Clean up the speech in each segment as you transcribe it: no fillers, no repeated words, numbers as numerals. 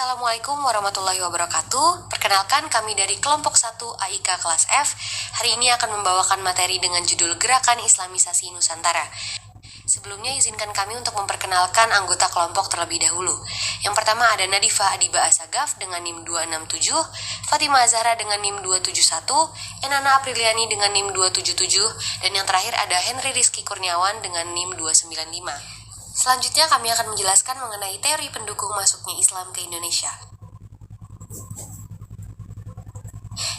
Assalamualaikum warahmatullahi wabarakatuh. Perkenalkan, kami dari kelompok 1 AIK kelas F. Hari ini akan membawakan materi dengan judul Gerakan Islamisasi Nusantara. Sebelumnya izinkan kami untuk memperkenalkan anggota kelompok terlebih dahulu. Yang pertama ada Nadifa Adiba Asagaf dengan NIM 267, Fatima Azhara dengan NIM 271, Enana Apriliani dengan NIM 277, dan yang terakhir ada Henry Rizky Kurniawan dengan NIM 295. Selanjutnya kami akan menjelaskan mengenai teori pendukung masuknya Islam ke Indonesia.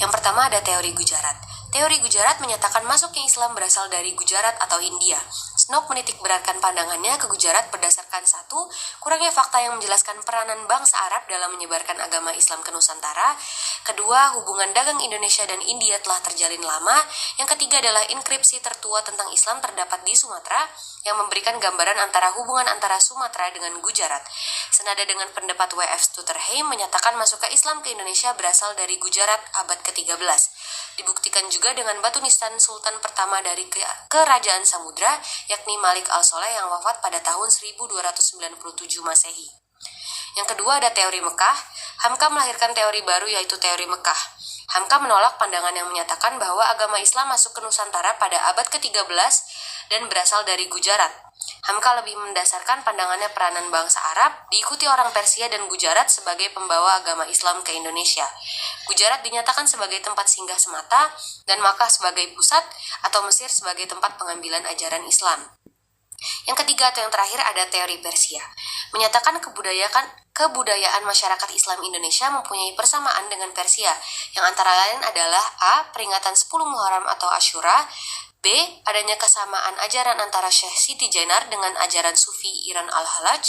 Yang pertama ada teori Gujarat. Teori Gujarat menyatakan masuknya Islam berasal dari Gujarat atau India. Snook menitik beratkan pandangannya ke Gujarat berdasarkan satu, kurangnya fakta yang menjelaskan peranan bangsa Arab dalam menyebarkan agama Islam ke Nusantara. Kedua, hubungan dagang Indonesia dan India telah terjalin lama. Yang ketiga adalah inskripsi tertua tentang Islam terdapat di Sumatera yang memberikan gambaran antara hubungan antara Sumatera dengan Gujarat. Senada dengan pendapat W.F. Stutterheim menyatakan masuknya Islam ke Indonesia berasal dari Gujarat abad ke-13. Dibuktikan juga dengan batu nisan Sultan pertama dari Kerajaan Samudra, yakni Malik al-Soleh yang wafat pada tahun 1297 Masehi. Yang kedua ada teori Mekah. Hamka melahirkan teori baru yaitu teori Mekah. Hamka menolak pandangan yang menyatakan bahwa agama Islam masuk ke Nusantara pada abad ke-13 dan berasal dari Gujarat. Hamka lebih mendasarkan pandangannya peranan bangsa Arab, diikuti orang Persia dan Gujarat sebagai pembawa agama Islam ke Indonesia. Gujarat dinyatakan sebagai tempat singgah semata, dan Makkah sebagai pusat, atau Mesir sebagai tempat pengambilan ajaran Islam. Yang ketiga atau yang terakhir ada teori Persia. Menyatakan kebudayaan masyarakat Islam Indonesia mempunyai persamaan dengan Persia, yang antara lain adalah A. Peringatan 10 Muharram atau Asyura, B. Adanya kesamaan ajaran antara Syekh Siti Jenar dengan ajaran Sufi Iran al-Halaj.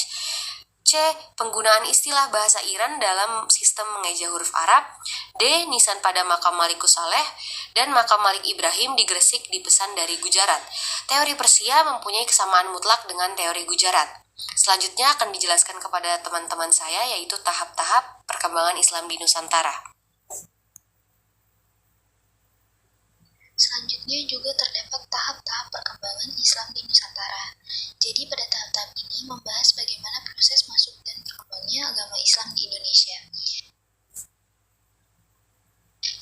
C. Penggunaan istilah bahasa Iran dalam sistem mengeja huruf Arab. D. Nisan pada makam Malikus Saleh dan makam Malik Ibrahim di Gresik dipesan dari Gujarat. Teori Persia mempunyai kesamaan mutlak dengan teori Gujarat. Selanjutnya akan dijelaskan kepada teman-teman saya yaitu tahap-tahap perkembangan Islam di Nusantara. Selanjutnya juga terdapat tahap-tahap perkembangan Islam di Nusantara. Jadi pada tahap-tahap ini membahas bagaimana proses masuk dan berkembangnya agama Islam di Indonesia.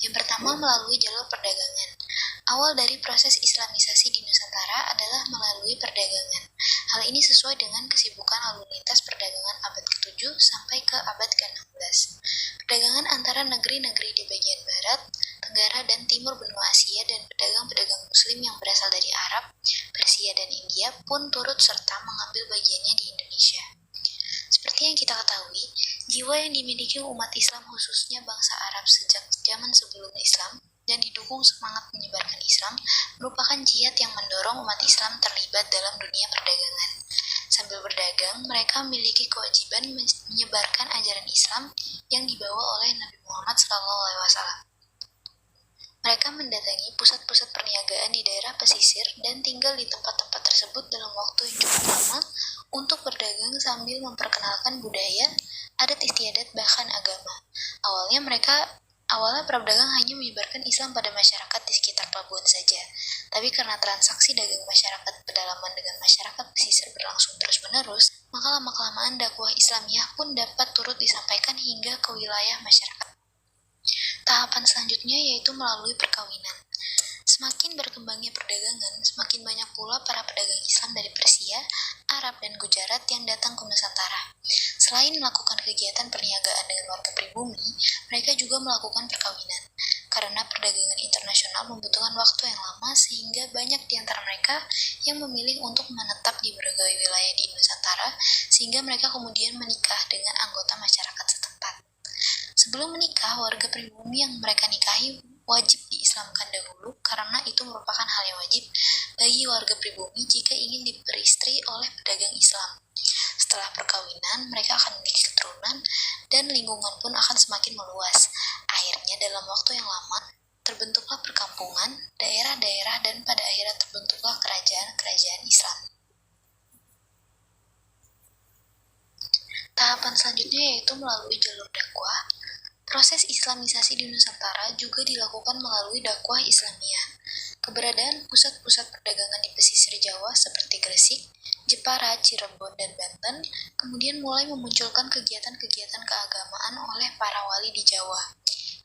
Yang pertama melalui jalur perdagangan. Awal dari proses Islamisasi di Nusantara adalah melalui perdagangan. Hal ini sesuai dengan kesibukan lalu lintas perdagangan abad ke-7 sampai ke abad ke-16. Perdagangan antara negeri-negeri di bagian barat, tenggara dan timur benua Asia dan pedagang-pedagang muslim yang berasal dari Arab, Persia dan India pun turut serta mengambil bagiannya di Indonesia. Seperti yang kita ketahui, jiwa yang dimiliki umat Islam khususnya bangsa Arab sejak zaman sebelum Islam dan didukung semangat menyebarkan Islam merupakan jihad yang mendorong umat Islam terlibat dalam dunia perdagangan. Sambil berdagang, mereka memiliki kewajiban menyebarkan ajaran Islam yang dibawa oleh Nabi Muhammad SAW. Mereka mendatangi pusat-pusat perniagaan di daerah pesisir dan tinggal di tempat-tempat tersebut dalam waktu yang cukup lama untuk berdagang sambil memperkenalkan budaya, adat istiadat bahkan agama. Awalnya para pedagang hanya menyebarkan Islam pada masyarakat di sekitar pelabuhan saja. Tapi karena transaksi dagang masyarakat pedalaman dengan masyarakat pesisir berlangsung terus-menerus, maka lama-kelamaan dakwah Islamiyah pun dapat turut disampaikan hingga ke wilayah masyarakat. Tahapan selanjutnya yaitu melalui perkawinan. Semakin berkembangnya perdagangan, semakin banyak pula para pedagang Islam dari Persia, Arab, dan Gujarat yang datang ke Nusantara. Selain melakukan kegiatan perniagaan dengan warga pribumi, mereka juga melakukan perkawinan. Karena perdagangan internasional membutuhkan waktu yang lama sehingga banyak di antara mereka yang memilih untuk menetap di berbagai wilayah di Nusantara sehingga mereka kemudian menikah dengan anggota masyarakat setempat. Sebelum menikah, warga pribumi yang mereka nikahi wajib diislamkan dahulu karena itu merupakan hal yang wajib bagi warga pribumi jika ingin beristri oleh pedagang Islam. Setelah perkawinan, mereka akan memiliki keturunan dan lingkungan pun akan semakin meluas. Akhirnya dalam waktu yang lama, terbentuklah perkampungan, daerah-daerah, dan pada akhirnya terbentuklah kerajaan-kerajaan Islam. Tahapan selanjutnya yaitu melalui jalur dakwah. Proses Islamisasi di Nusantara juga dilakukan melalui dakwah Islamiyah. Keberadaan pusat-pusat perdagangan di pesisir Jawa seperti Gresik, Jepara, Cirebon, dan Banten kemudian mulai memunculkan kegiatan-kegiatan keagamaan oleh para wali di Jawa,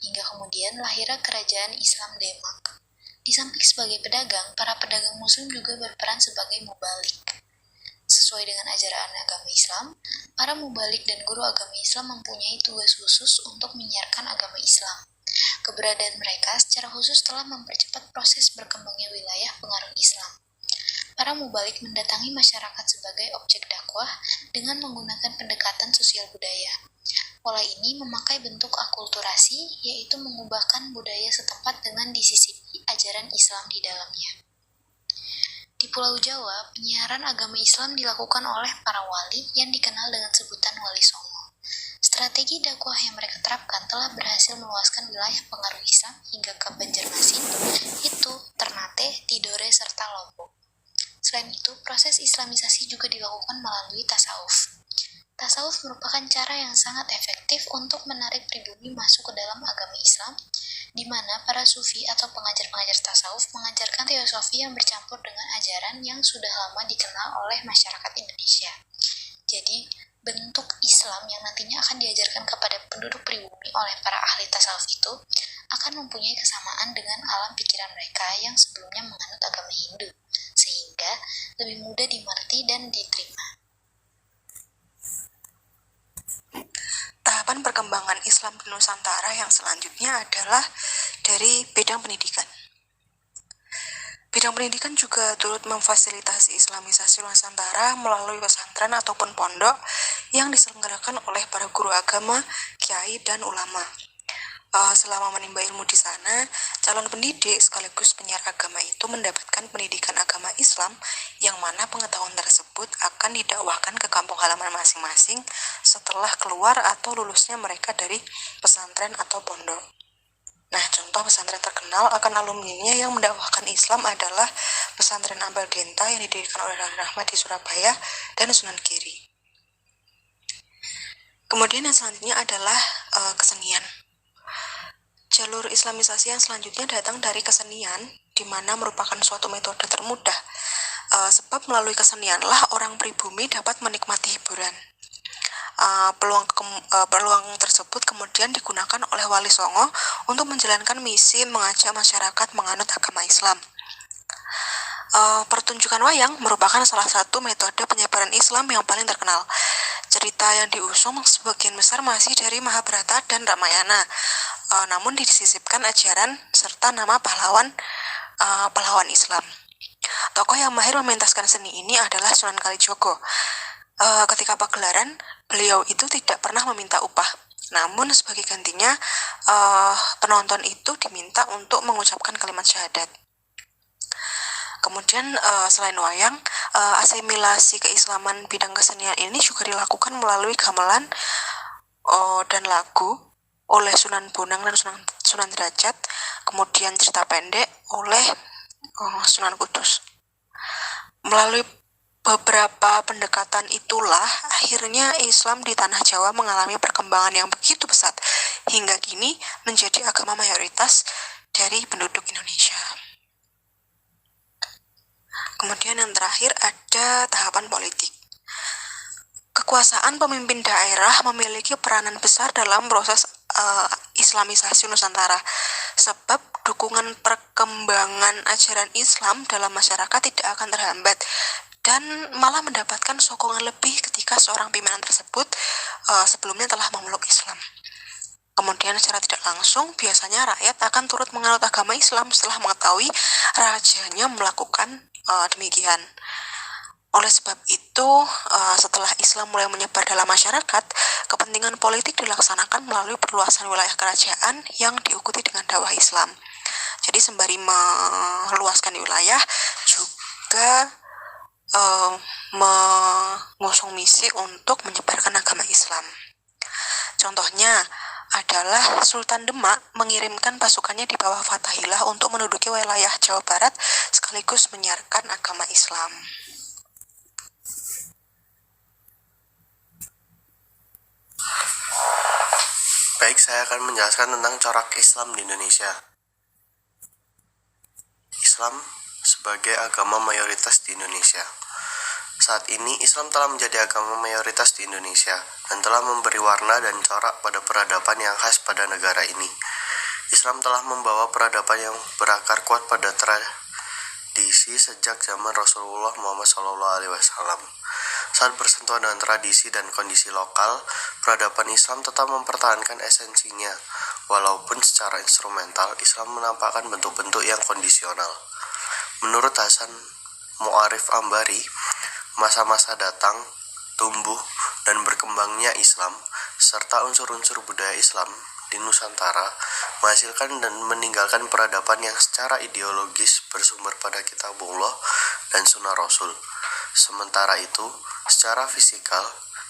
hingga kemudian lahirnya kerajaan Islam Demak. Di samping sebagai pedagang, para pedagang muslim juga berperan sebagai mubalik. Sesuai dengan ajaran agama Islam, para mubalik dan guru agama Islam mempunyai tugas khusus untuk menyiarkan agama Islam. Keberadaan mereka secara khusus telah mempercepat proses berkembangnya wilayah pengaruh Islam. Para mubalik mendatangi masyarakat sebagai objek dakwah dengan menggunakan pendekatan sosial budaya. Pola ini memakai bentuk akulturasi, yaitu mengubahkan budaya setempat dengan disisipi ajaran Islam di dalamnya. Di Pulau Jawa, penyiaran agama Islam dilakukan oleh para wali yang dikenal dengan sebutan Wali Songo. Strategi dakwah yang mereka terapkan telah berhasil meluaskan wilayah pengaruh Islam hingga ke Banjarmasin, Itu, Ternate, Tidore, serta Lombok. Selain itu, proses islamisasi juga dilakukan melalui tasawuf. Tasawuf merupakan cara yang sangat efektif untuk menarik pribumi masuk ke dalam agama Islam, di mana para sufi atau pengajar-pengajar tasawuf mengajarkan teosofi yang bercampur dengan ajaran yang sudah lama dikenal oleh masyarakat Indonesia. Jadi, bentuk Islam yang nantinya akan diajarkan kepada penduduk pribumi oleh para ahli tasawuf itu akan mempunyai kesamaan dengan alam pikiran mereka yang sebelumnya menganut agama Hindu, sehingga lebih mudah dimengerti dan diterima. Tahapan perkembangan Islam di Nusantara yang selanjutnya adalah dari bidang pendidikan. Bidang pendidikan juga turut memfasilitasi islamisasi Nusantara melalui pesantren ataupun pondok yang diselenggarakan oleh para guru agama, kiai, dan ulama. Selama menimba ilmu di sana, calon pendidik sekaligus penyiar agama itu mendapatkan pendidikan agama Islam yang mana pengetahuan tersebut akan didakwahkan ke kampung halaman masing-masing setelah keluar atau lulusnya mereka dari pesantren atau pondok. Nah, contoh pesantren terkenal akan alumninya yang mendakwahkan Islam adalah pesantren Ambal Genta yang didirikan oleh Raffi Ahmad di Surabaya dan Sunan Giri. Kemudian yang selanjutnya adalah kesenian. Jalur islamisasi yang selanjutnya datang dari kesenian, di mana merupakan suatu metode termudah, sebab melalui kesenianlah orang pribumi dapat menikmati hiburan. Peluang tersebut kemudian digunakan oleh Wali Songo untuk menjalankan misi mengajak masyarakat menganut agama Islam. Pertunjukan wayang merupakan salah satu metode penyebaran Islam yang paling terkenal. Cerita yang diusung sebagian besar masih dari Mahabharata dan Ramayana, namun disisipkan ajaran serta nama pahlawan Islam. Tokoh yang mahir mementaskan seni ini adalah Sunan Kalijogo. Ketika pagelaran, beliau itu tidak pernah meminta upah. Namun sebagai gantinya, penonton itu diminta untuk mengucapkan kalimat syahadat. Kemudian selain wayang, asimilasi keislaman bidang kesenian ini juga dilakukan melalui gamelan dan lagu oleh Sunan Bonang dan Sunan Derajat, kemudian cerita pendek oleh Sunan Kudus. Melalui beberapa pendekatan itulah akhirnya Islam di tanah Jawa mengalami perkembangan yang begitu pesat hingga kini menjadi agama mayoritas dari penduduk Indonesia. Kemudian yang terakhir ada tahapan politik. Kekuasaan pemimpin daerah memiliki peranan besar dalam proses islamisasi Nusantara, sebab dukungan perkembangan ajaran Islam dalam masyarakat tidak akan terhambat dan malah mendapatkan sokongan lebih ketika seorang pimpinan tersebut sebelumnya telah memeluk Islam. Kemudian secara tidak langsung biasanya rakyat akan turut menganut agama Islam setelah mengetahui rajanya melakukan demikian. Oleh sebab itu, setelah Islam mulai menyebar dalam masyarakat, kepentingan politik dilaksanakan melalui perluasan wilayah kerajaan yang diikuti dengan dakwah Islam. Jadi sembari meluaskan wilayah, juga mengusung misi untuk menyebarkan agama Islam. Contohnya adalah Sultan Demak mengirimkan pasukannya di bawah Fathahillah untuk menduduki wilayah Jawa Barat sekaligus menyiarkan agama Islam. Baik, saya akan menjelaskan tentang corak Islam di Indonesia. Islam sebagai agama mayoritas di Indonesia. Saat ini Islam telah menjadi agama mayoritas di Indonesia dan telah memberi warna dan corak pada peradaban yang khas pada negara ini. Islam telah membawa peradaban yang berakar kuat pada tradisi sejak zaman Rasulullah Muhammad SAW. Saat bersentuhan dengan tradisi dan kondisi lokal, peradaban Islam tetap mempertahankan esensinya, walaupun secara instrumental Islam menampakkan bentuk-bentuk yang kondisional. Menurut Hasan Mu'arif Ambari, masa-masa datang, tumbuh, dan berkembangnya Islam, serta unsur-unsur budaya Islam di Nusantara menghasilkan dan meninggalkan peradaban yang secara ideologis bersumber pada kitabullah dan sunnah Rasul. Sementara itu, secara fisikal,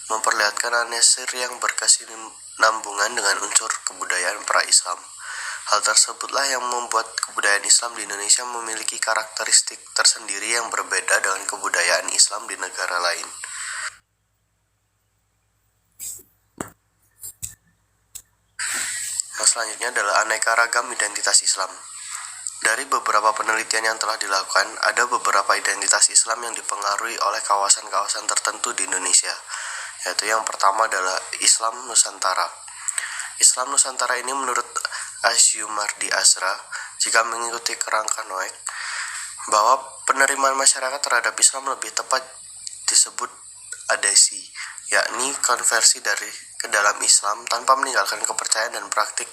memperlihatkan anasir yang berkesinambungan dengan unsur kebudayaan pra-Islam. Hal tersebutlah yang membuat kebudayaan Islam di Indonesia memiliki karakteristik tersendiri yang berbeda dengan kebudayaan Islam di negara lain. Yang selanjutnya adalah aneka ragam identitas Islam. Dari beberapa penelitian yang telah dilakukan, ada beberapa identitas Islam yang dipengaruhi oleh kawasan-kawasan tertentu di Indonesia, yaitu yang pertama adalah Islam Nusantara. Islam Nusantara ini menurut Asyumardi Asra, jika mengikuti kerangka Noack, bahwa penerimaan masyarakat terhadap Islam lebih tepat disebut adesi, yakni konversi dari ke dalam Islam tanpa meninggalkan kepercayaan dan praktik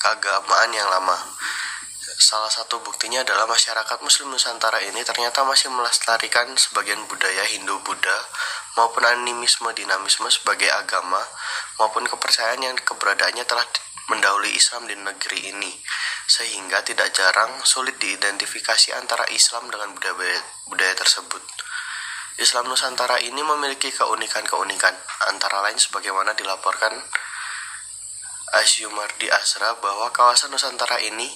keagamaan yang lama. Salah satu buktinya adalah masyarakat Muslim Nusantara ini ternyata masih melestarikan sebagian budaya Hindu-Buddha maupun animisme-dinamisme sebagai agama maupun kepercayaan yang keberadaannya telah mendahului Islam di negeri ini, sehingga tidak jarang sulit diidentifikasi antara Islam dengan budaya tersebut. Islam Nusantara ini memiliki keunikan-keunikan, antara lain sebagaimana dilaporkan Asyumardi Asra bahwa kawasan Nusantara ini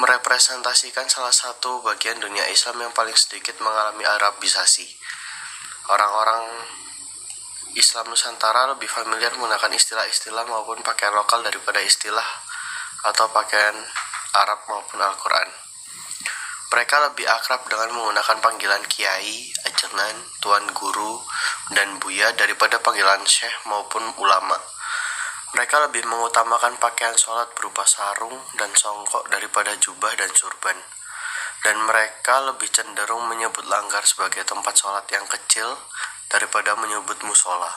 merepresentasikan salah satu bagian dunia Islam yang paling sedikit mengalami Arabisasi. Orang-orang Islam Nusantara lebih familiar menggunakan istilah-istilah maupun pakaian lokal daripada istilah atau pakaian Arab maupun Al-Quran. Mereka lebih akrab dengan menggunakan panggilan kiai, ajengan, tuan guru, dan buya daripada panggilan syekh maupun ulama. Mereka lebih mengutamakan pakaian sholat berupa sarung dan songkok daripada jubah dan surban. Dan mereka lebih cenderung menyebut langgar sebagai tempat sholat yang kecil daripada menyebut musola.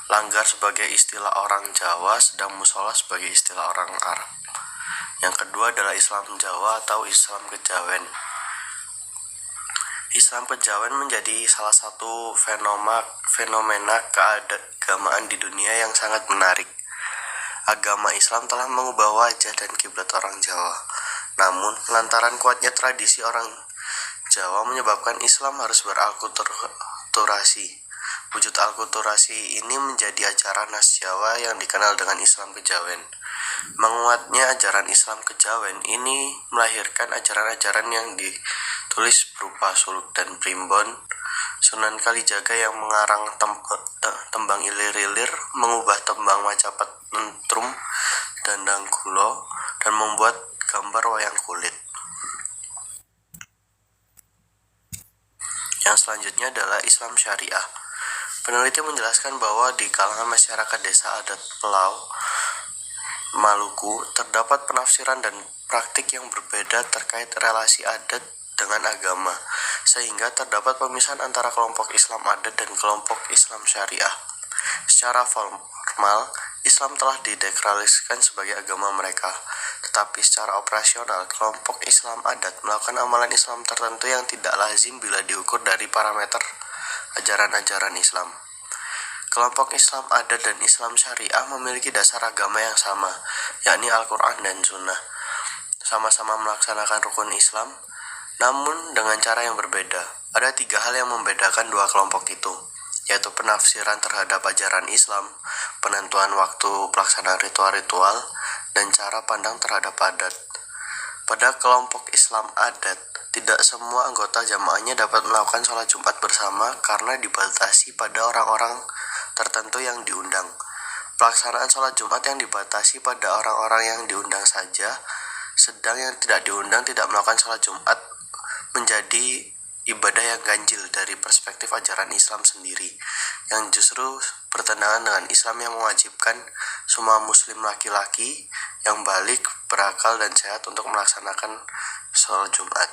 Langgar sebagai istilah orang Jawa, sedang musola sebagai istilah orang Arab. Yang kedua adalah Islam Jawa atau Islam Kejawen. Islam Kejawen menjadi salah satu fenomena keagamaan di dunia yang sangat menarik. Agama Islam telah mengubah wajah dan kiblat orang Jawa. Namun, lantaran kuatnya tradisi orang Jawa menyebabkan Islam harus beralkulturasi. Wujud alkulturasi ini menjadi ajaran khas Jawa yang dikenal dengan Islam Kejawen. Menguatnya ajaran Islam Kejawen ini melahirkan ajaran-ajaran yang ditulis berupa suluk dan primbon, Sunan Kalijaga yang mengarang tembang ilir-ilir, mengubah tembang Macapat Nentrum dan Dangkulo, dan membuat gambar wayang kulit. Yang selanjutnya adalah Islam Syariah. Peneliti menjelaskan bahwa di kalangan masyarakat desa adat Pelau, Maluku, terdapat penafsiran dan praktik yang berbeda terkait relasi adat dengan agama, sehingga terdapat pemisahan antara kelompok Islam adat dan kelompok Islam Syariah. Secara formal, Islam telah dideklarasikan sebagai agama mereka, tetapi secara operasional, kelompok Islam adat melakukan amalan Islam tertentu yang tidak lazim bila diukur dari parameter ajaran-ajaran Islam. Kelompok Islam adat dan Islam Syariah memiliki dasar agama yang sama, yakni Al-Quran dan Sunnah. Sama-sama melaksanakan rukun Islam, namun dengan cara yang berbeda. Ada 3 hal yang membedakan dua kelompok itu, yaitu penafsiran terhadap ajaran Islam, penentuan waktu pelaksanaan ritual-ritual, dan cara pandang terhadap adat. Pada kelompok Islam adat, tidak semua anggota jamaahnya dapat melakukan sholat Jumat bersama karena dibatasi pada orang-orang tertentu yang diundang. Pelaksanaan sholat Jumat yang dibatasi pada orang-orang yang diundang saja, sedang yang tidak diundang tidak melakukan sholat Jumat menjadi ibadah yang ganjil dari perspektif ajaran Islam sendiri, yang justru bertentangan dengan Islam yang mewajibkan semua muslim laki-laki yang balik, berakal, dan sehat untuk melaksanakan sholat Jumat.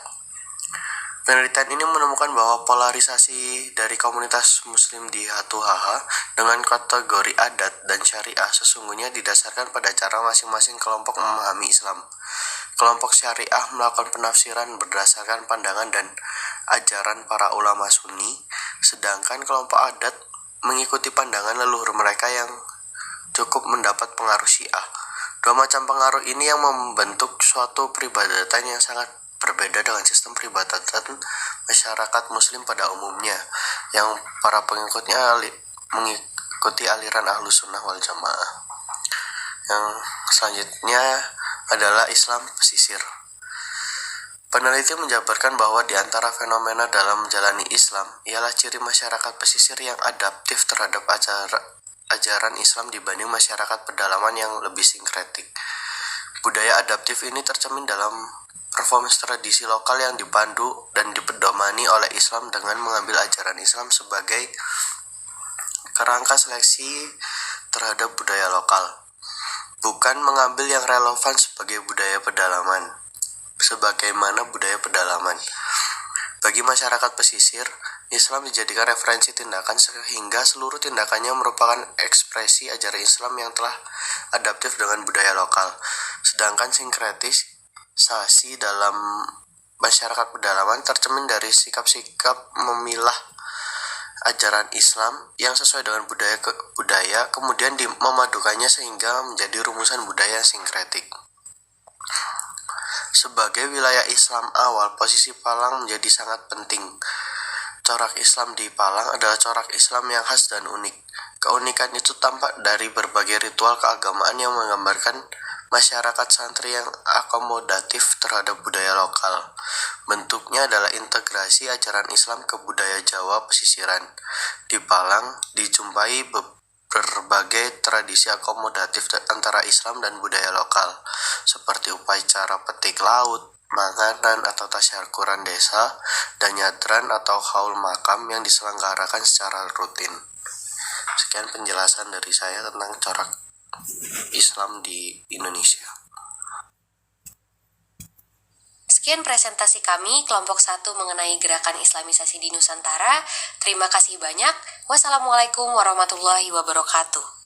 Penelitian ini menemukan bahwa polarisasi dari komunitas muslim di Hatu-Haha dengan kategori adat dan syariah sesungguhnya didasarkan pada cara masing-masing kelompok memahami Islam. Kelompok syariah melakukan penafsiran berdasarkan pandangan dan ajaran para ulama Sunni, sedangkan kelompok adat mengikuti pandangan leluhur mereka yang cukup mendapat pengaruh Syiah. Dua macam pengaruh ini yang membentuk suatu peribadatan yang sangat berbeda dengan sistem peribadatan masyarakat muslim pada umumnya, yang para pengikutnya mengikuti aliran Ahlus Sunnah wal Jamaah. Yang selanjutnya adalah Islam pesisir. Peneliti menjabarkan bahwa di antara fenomena dalam menjalani Islam ialah ciri masyarakat pesisir yang adaptif terhadap ajaran Islam dibanding masyarakat pedalaman yang lebih sinkretik. Budaya adaptif ini tercermin dalam performance tradisi lokal yang dipandu dan dipedomani oleh Islam dengan mengambil ajaran Islam sebagai kerangka seleksi terhadap budaya lokal, bukan mengambil yang relevan sebagai budaya pedalaman, sebagaimana budaya pedalaman. Bagi masyarakat pesisir, Islam dijadikan referensi tindakan sehingga seluruh tindakannya merupakan ekspresi ajaran Islam yang telah adaptif dengan budaya lokal. Sedangkan sinkretisasi dalam masyarakat pedalaman tercermin dari sikap-sikap memilah ajaran Islam yang sesuai dengan budaya kemudian memadukannya sehingga menjadi rumusan budaya sinkretik. Sebagai wilayah Islam awal, posisi Palang menjadi sangat penting. Corak Islam di Palang adalah corak Islam yang khas dan unik. Keunikan itu tampak dari berbagai ritual keagamaan yang menggambarkan masyarakat santri yang akomodatif terhadap budaya lokal. Bentuknya adalah integrasi ajaran Islam ke budaya Jawa pesisiran. Di Palang dijumpai berbagai tradisi akomodatif antara Islam dan budaya lokal, seperti upacara petik laut, manganan atau tasyakuran desa, dan nyadran atau haul makam yang diselenggarakan secara rutin. Sekian penjelasan dari saya tentang corak Islam di Indonesia. Sekian presentasi kami kelompok 1 mengenai gerakan Islamisasi di Nusantara. Terima kasih banyak. Wassalamualaikum warahmatullahi wabarakatuh.